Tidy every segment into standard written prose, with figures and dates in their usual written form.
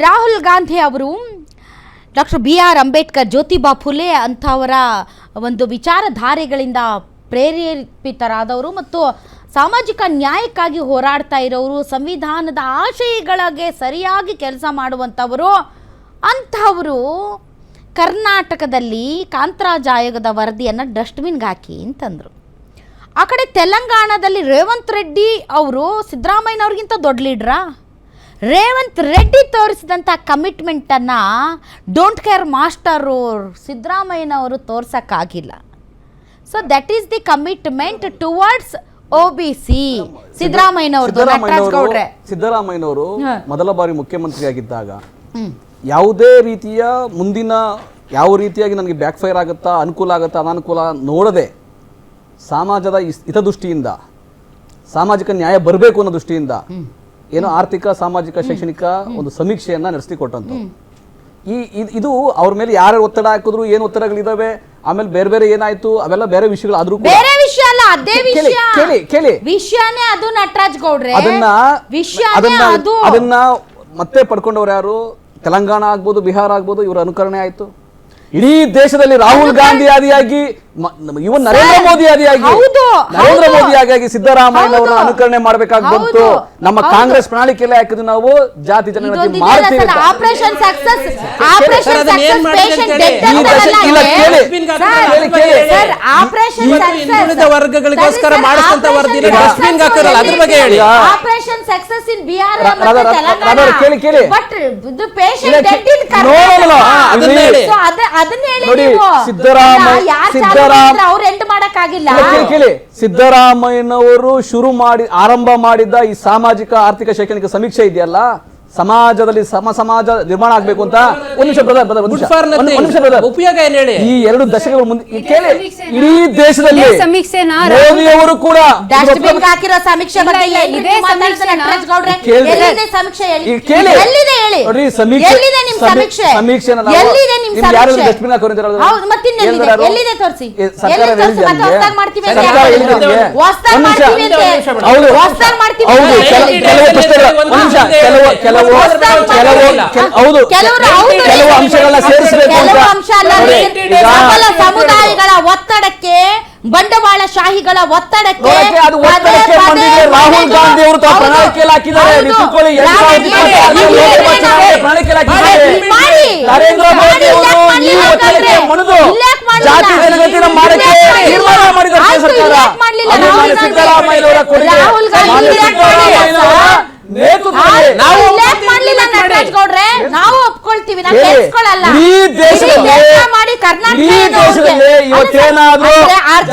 ರಾಹುಲ್ ಗಾಂಧಿ ಅವರು doctor BR Ambedkar, Jyotiba Phule ಅಂಥವರ ಒಂದು ವಿಚಾರಧಾರೆಗಳಿಂದ ಪ್ರೇರೇಪಿತರಾದವರು ಮತ್ತು ಸಾಮಾಜಿಕ ನ್ಯಾಯಕ್ಕಾಗಿ ಹೋರಾಡ್ತಾ ಇರೋರು, ಸಂವಿಧಾನದ ಆಶಯಗಳಿಗೆ ಸರಿಯಾಗಿ ಕೆಲಸ ಮಾಡುವಂಥವರು. ಅಂಥವರು ಕರ್ನಾಟಕದಲ್ಲಿ ಕಾಂತರಾಜ್ ಆಯೋಗದ ವರದಿಯನ್ನು ಡಸ್ಟ್ಬಿನ್ಗೆ ಹಾಕಿ ಅಂತಂದರು. ಆ ಕಡೆ ತೆಲಂಗಾಣದಲ್ಲಿ ರೇವಂತ್ ರೆಡ್ಡಿ ಅವರು ಸಿದ್ದರಾಮಯ್ಯನವ್ರಿಗಿಂತ ದೊಡ್ಡ ಲೀಡ್ರಾ? ರೇವಂತ್ ರೆಡ್ಡಿ ತೋರಿಸಿದಂಥ ಕಮಿಟ್ಮೆಂಟನ್ನು ಡೋಂಟ್ ಕೇರ್ ಮಾಸ್ಟರು ಸಿದ್ದರಾಮಯ್ಯನವರು ತೋರ್ಸೋಕ್ಕಾಗಿಲ್ಲ. So that is the commitment towards OBC. ಸಿದ್ದರಾಮಯ್ಯನವರು ಮೊದಲ ಬಾರಿ ಮುಖ್ಯಮಂತ್ರಿಯಾಗಿದ್ದಾಗ ಯಾವುದೇ ರೀತಿಯ ಮುಂದಿನ ಯಾವ ರೀತಿಯಾಗಿ ನನಗೆ ಬ್ಯಾಕ್ ಫೈರ್ ಆಗುತ್ತಾ, ಅನುಕೂಲ ಆಗುತ್ತಾ, ಅನಾನುಕೂಲ ನೋಡದೆ ಸಮಾಜದ ಹಿತದೃಷ್ಟಿಯಿಂದ, ಸಾಮಾಜಿಕ ನ್ಯಾಯ ಬರಬೇಕು ಅನ್ನೋ ದೃಷ್ಟಿಯಿಂದ ಏನೋ ಆರ್ಥಿಕ, ಸಾಮಾಜಿಕ, ಶೈಕ್ಷಣಿಕ ಒಂದು ಸಮೀಕ್ಷೆಯನ್ನ ನಡೆಸಿಕೊಟ್ಟಂತ. ಇದು ಅವ್ರ ಮೇಲೆ ಯಾರು ಒತ್ತಡ ಹಾಕಿದ್ರು, ಏನು ಒತ್ತಡಗಳಿದಾವೆ, ಆಮೇಲೆ ಬೇರೆ ಬೇರೆ ಏನಾಯ್ತು, ಅವೆಲ್ಲ ಬೇರೆ ವಿಷಯಗಳು. ಆದ್ರೂ ಬೇರೆ ವಿಷಯ ಅಲ್ಲ, ಅದೇ ಕೇಳಿ ವಿಷಯನೇ ಅದು. ನಟರಾಜ್ ಗೌಡ್ರೆ, ಅದನ್ನ ಮತ್ತೆ ಪಡ್ಕೊಂಡವ್ರು ಯಾರು? ತೆಲಂಗಾಣ ಆಗ್ಬೋದು, ಬಿಹಾರ ಆಗ್ಬೋದು, ಇವರ ಅನುಕರಣೆ ಆಯ್ತು. ಇಡೀ ದೇಶದಲ್ಲಿ ರಾಹುಲ್ ಗಾಂಧಿ ಆದಿಯಾಗಿ, ಇವನ್ ನರೇಂದ್ರ ಮೋದಿ ಆದಿಯಾಗಿ ಸಿದ್ದರಾಮಯ್ಯನವರ ಅನುಕರಣೆ ಮಾಡಬೇಕಾಗಿ ಬಂತು. ನಮ್ಮ ಕಾಂಗ್ರೆಸ್ ಪ್ರಣಾಳಿಕೆಯಲ್ಲಿ ಹಾಕಿದ್ವಿ ನಾವು, ಜಾತಿ ಜನಗಣತಿ ಮಾಡ್ತೀವಿ. ವರ್ಗಗಳಿಗೋಸ್ಕರ ಮಾಡಿದಂತ ವರದಿನ ಡಸ್ಟ್ಬಿನ್ ಹಾಕರಲ್ಲ, ಅದ್ರ ಬಗ್ಗೆ ಹೇಳಿ. ಆಪರೇಷನ್ ಸಕ್ಸಸ್ ಇನ್ ಬಿಹಾರ್ ಸಿದ್ದರಾಮಯ್ಯನವರು ಆರಂಭ ಮಾಡಿದ ಈ ಸಾಮಾಜಿಕ, ಆರ್ಥಿಕ, ಶೈಕ್ಷಣಿಕ ಸಮೀಕ್ಷೆ ಇದೆಯಲ್ಲ, ಸಮಾಜದಲ್ಲಿ ಸಮಾಜ ನಿರ್ಮಾಣ ಆಗ್ಬೇಕು ಅಂತ. ಒಂದು ನಿಮಿಷ ಉಪಯೋಗ ಏನ್ ಹೇಳಿ. ಈ 2 ದಶಕಗಳ ಮುಂದೆ ಕೇಳಿ, ಇಡೀ ದೇಶದಲ್ಲಿ ಮೋದಿಯವರು ಕೂಡ ಹಾಕಿರೋ ಸಮೀಕ್ಷೆ ಬಗ್ಗೆ ಸಮುದಾಯಗಳ ಒತ್ತಡಕ್ಕೆ, ಬಂಡವಾಳಶಾಹಿಗಳ ಒತ್ತಡಕ್ಕೆ ರಾಹುಲ್ ಗಾಂಧಿ ಅವರು ಪ್ರಣಾಳಿಕೆಯಲ್ಲಿ ಹಾಕಿದ್ದಾರೆ. ನರೇಂದ್ರ ಮೋದಿ ಅವರು ಈ ಒತ್ತಡಕ್ಕೆ ಮಣಿದು ಜಾತಿ ಜನಗಣತಿನ ಮಾಡಕ್ಕೆ ತೀರ್ಮಾನ ಮಾಡಿದ್ದಾರೆ ಸರ್ಕಾರ. ಸಿದ್ದರಾಮಯ್ಯನವರ ಕೊಡುಗೆ, ನಾವು ಒಪ್ಕೊಳ್ತೀವಿ. ಈ ದೇಶದಲ್ಲಿ ಇವತ್ತೇನಾದ್ರೂ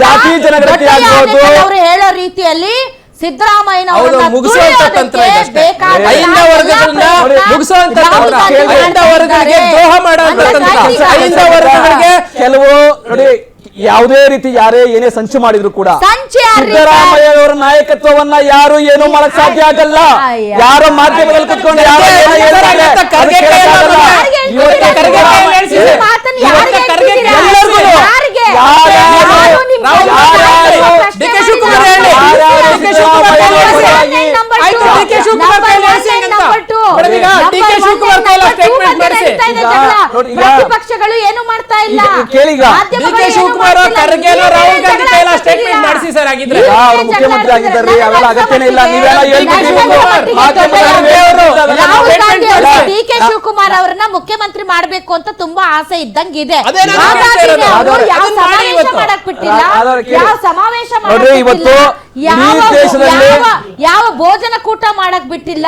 ಜಾತಿ ಜನಗಣತಿ ಆಗ್ಬೋದು ಅವರು ಹೇಳೋ ರೀತಿಯಲ್ಲಿ ಸಿದ್ದರಾಮಯ್ಯನವರು ಮುಗಿಸುವಂತ ತಂತ್ರ ಇದಷ್ಟೇ. ಅಹಿಂದ ವರ್ಗಗಳಿಗೆ ದ್ರೋಹ ಮಾಡುವಂತ ತಂತ್ರ. ಅಹಿಂದ ವರ್ಗಗಳಿಗೆ ಕೆಲವು ನೋಡಿ, ಯಾವುದೇ ರೀತಿ ಯಾರೇ ಏನೇ ಸಂಚು ಮಾಡಿದ್ರು ಕೂಡ ಸಿದ್ದರಾಮಯ್ಯನವರ ನಾಯಕತ್ವವನ್ನ ಯಾರು ಏನೂ ಮಾಡಕ್ ಸಾಧ್ಯ ಆಗಲ್ಲ. ಯಾರೋ ಮಾಧ್ಯಮದಲ್ಲಿ ಕುತ್ಕೊಂಡು ಪ್ರತಿಪಕ್ಷಗಳು ಏನು ಮಾಡ್ತಾ ಇಲ್ಲ. ಮುಖ್ಯಮಂತ್ರಿ ಆಗಿದ್ದಾರೆ, ಅವೆಲ್ಲ ಅಗತ್ಯನೇ ಇಲ್ಲ. DK ಶಿವಕುಮಾರ್ ಅವರನ್ನ ಮುಖ್ಯಮಂತ್ರಿ ಮಾಡ್ಬೇಕು ಅಂತ ತುಂಬಾ ಆಸೆ ಇದ್ದಂಗಿದೆ. ಸಮಾವೇಶ ಯಾವ ಭೋಜನಕೂಟ ಮಾಡಕ್ ಬಿಟ್ಟಿಲ್ಲ.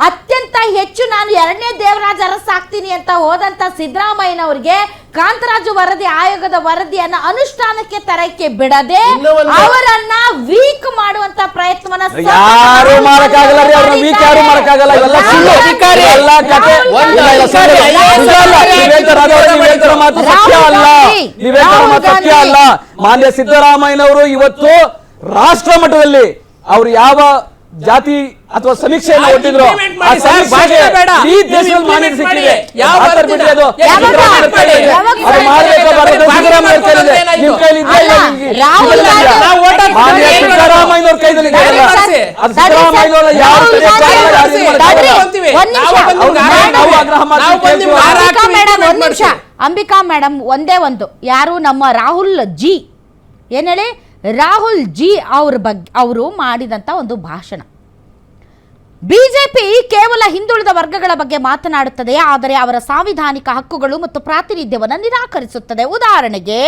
ಅತ್ಯಂತ ಹೆಚ್ಚು ನಾನು 2ನೇ ದೇವರಾಜ ಅರಸ್ ಆಗ್ತೀನಿ ಅಂತ ಹೋದಂತ ಸಿದ್ದರಾಮಯ್ಯನವರಿಗೆ ಕಾಂತರಾಜು ಆಯೋಗದ ವರದಿಯನ್ನ ಅನುಷ್ಠಾನಕ್ಕೆ ತರಕ್ಕೆ ಬಿಡದೆ ಅವರನ್ನ ವೀಕ್ ಮಾಡುವಂತ ಪ್ರಯತ್ನವನ್ನ ಯಾರು ಮಾಡಕ್ಕಾಗಲ್ಲ. ಮಾನ್ಯ ಸಿದ್ದರಾಮಯ್ಯನವರು ಇವತ್ತು ರಾಷ್ಟ್ರ ಮಟ್ಟದಲ್ಲಿ ಅವರು ಯಾವ ಜಾತಿ ಅಥವಾ ಸಮೀಕ್ಷೆಯನ್ನು ಒಟ್ಟಿದ್ರು, ಆ ಸಮೀಕ್ಷೆಗೆ ಈ ದೇಶದಲ್ಲಿ ಮಾನ್ಯತೆ ಸಿಕ್ಕಿದೆ. ಸಿದ್ದರಾಮಯ್ಯನವ್ರ ಕೈದಲ್ಲಿ ಸಿದ್ದರಾಮಯ್ಯನವರ ಯಾವ ಅಂಬಿಕಾ ಮೇಡಮ್ ಒಂದ್ ನಿಮಿಷ, ಅಂಬಿಕಾ ಮೇಡಮ್ ಒಂದೇ ಒಂದು, ಯಾರು ನಮ್ಮ ರಾಹುಲ್ ಜಿ, ಏನ್ ಹೇಳಿ, ರಾಹುಲ್ ಜಿ ಅವ್ರ ಬಗ್ಗೆ ಅವರು ಮಾಡಿದಂತ ಒಂದು ಭಾಷಣ. ಬಿಜೆಪಿ ಕೇವಲ ಹಿಂದುಳಿದ ವರ್ಗಗಳ ಬಗ್ಗೆ ಮಾತನಾಡುತ್ತದೆ, ಆದರೆ ಅವರ ಸಾಂವಿಧಾನಿಕ ಹಕ್ಕುಗಳು ಮತ್ತು ಪ್ರಾತಿನಿಧ್ಯವನ್ನು ನಿರಾಕರಿಸುತ್ತದೆ. ಉದಾಹರಣೆಗೆ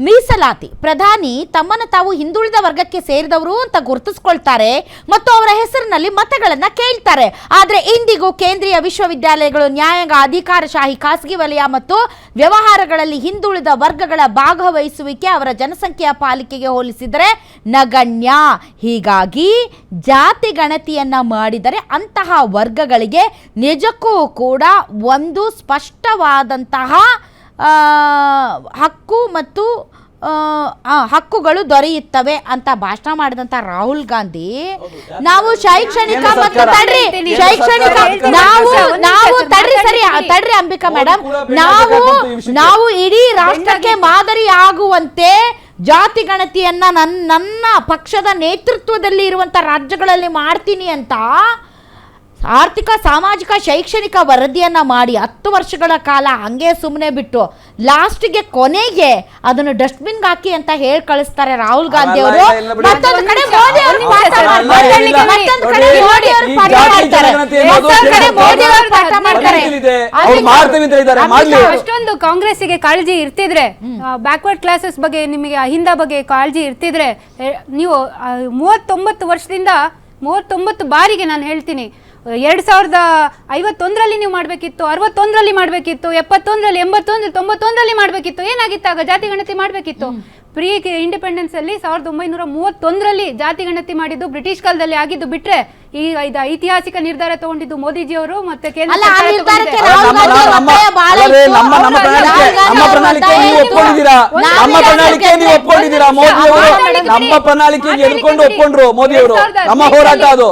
ಮೀಸಲಾತಿ. ಪ್ರಧಾನಿ ತಮ್ಮನ್ನು ತಾವು ಹಿಂದುಳಿದ ವರ್ಗಕ್ಕೆ ಸೇರಿದವರು ಅಂತ ಗುರುತಿಸ್ಕೊಳ್ತಾರೆ ಮತ್ತು ಅವರ ಹೆಸರಿನಲ್ಲಿ ಮತಗಳನ್ನ ಕೇಳ್ತಾರೆ. ಆದರೆ ಇಂದಿಗೂ ಕೇಂದ್ರೀಯ ವಿಶ್ವವಿದ್ಯಾಲಯಗಳು, ನ್ಯಾಯಾಂಗ, ಅಧಿಕಾರಶಾಹಿ, ಖಾಸಗಿ ವಲಯ ಮತ್ತು ವ್ಯವಹಾರಗಳಲ್ಲಿ ಹಿಂದುಳಿದ ವರ್ಗಗಳ ಭಾಗವಹಿಸುವಿಕೆ ಅವರ ಜನಸಂಖ್ಯೆಯ ಪಾಲಿಕೆಗೆ ಹೋಲಿಸಿದರೆ ನಗಣ್ಯ. ಹೀಗಾಗಿ ಜಾತಿ ಗಣತಿಯನ್ನ ಮಾಡಿದರೆ ಅಂತಹ ವರ್ಗಗಳಿಗೆ ನಿಜಕ್ಕೂ ಕೂಡ ಒಂದು ಸ್ಪಷ್ಟವಾದಂತಹ ಹಕ್ಕು ಮತ್ತು ಹಕ್ಕುಗಳು ದೊರೆಯುತ್ತವೆ ಅಂತ ಭಾಷಣ ಮಾಡಿದಂತ ರಾಹುಲ್ ಗಾಂಧಿ, ನಾವು ಶೈಕ್ಷಣಿಕ ಮತ್ತು ತಡ್ರಿ ಅಂಬಿಕಾ ಮೇಡಮ್, ನಾವು ಇಡೀ ರಾಷ್ಟ್ರಕ್ಕೆ ಮಾದರಿ ಆಗುವಂತೆ ಜಾತಿ ಗಣತಿಯನ್ನ ನನ್ನ ಪಕ್ಷದ ನೇತೃತ್ವದಲ್ಲಿ ಇರುವಂತ ರಾಜ್ಯಗಳಲ್ಲಿ ಮಾಡ್ತೀನಿ ಅಂತ ಆರ್ಥಿಕ, ಸಾಮಾಜಿಕ, ಶೈಕ್ಷಣಿಕ ವರದಿಯನ್ನ ಮಾಡಿ 10 ವರ್ಷಗಳ ಕಾಲ ಹಂಗೆ ಸುಮ್ಮನೆ ಬಿಟ್ಟು ಲಾಸ್ಟ್ಗೆ ಕೊನೆಗೆ ಅದನ್ನು ಡಸ್ಟ್ಬಿನ್ಗೆ ಹಾಕಿ ಅಂತ ಹೇಳಿ ಕಳಿಸ್ತಾರೆ ರಾಹುಲ್ ಗಾಂಧಿ ಅವರು. ಮತ್ತೊಂದು ಕಡೆ ಮೋದಿ ಅವರು ಪಾಠ ಮಾಡ್ತಾರೆ. ಅಷ್ಟೊಂದು ಕಾಂಗ್ರೆಸ್ಸಿಗೆ ಕಾಳಜಿ ಇರ್ತಿದ್ರೆ, ಬ್ಯಾಕ್ವರ್ಡ್ ಕ್ಲಾಸಸ್ ಬಗ್ಗೆ ನಿಮಗೆ ಅಹಿಂದ ಬಗ್ಗೆ ಕಾಳಜಿ ಇರ್ತಿದ್ರೆ, ನೀವು 39 ವರ್ಷದಿಂದ 39 ಬಾರಿಗೆ ನಾನು ಹೇಳ್ತೀನಿ 2051ರಲ್ಲಿ ನೀವು ಮಾಡಬೇಕಿತ್ತು, 61ರಲ್ಲಿ ಮಾಡಬೇಕಿತ್ತು, 71ರಲ್ಲಿ, 81ರಲ್ಲಿ, 91ರಲ್ಲಿ ಮಾಡಬೇಕಿತ್ತು. ಏನಾಗಿತ್ತು ಆಗ? ಜಾತಿ ಗಣತಿ ಮಾಡಬೇಕಿತ್ತು. ಪ್ರೀ ಇಂಡಿಪೆಂಡೆನ್ಸ್ ಅಲ್ಲಿ 1931ರಲ್ಲಿ ಜಾತಿ ಗಣತಿ ಮಾಡಿದ್ದು ಬ್ರಿಟಿಷ್ ಕಾಲದಲ್ಲಿ ಆಗಿದ್ದು ಬಿಟ್ರೆ ಈ ಐತಿಹಾಸಿಕ ನಿರ್ಧಾರ ತಗೊಂಡಿದ್ದು ಮೋದಿಜಿ ಅವರು ಮತ್ತೆ ಕೇಂದ್ರ ನಮ್ಮ ಪ್ರಣಾಳಿಕೆ ಒಪ್ಕೊಂಡ್ರು ಮೋದಿ ಅವರು. ನಮ್ಮ ಹೋರಾಟ ಅದು.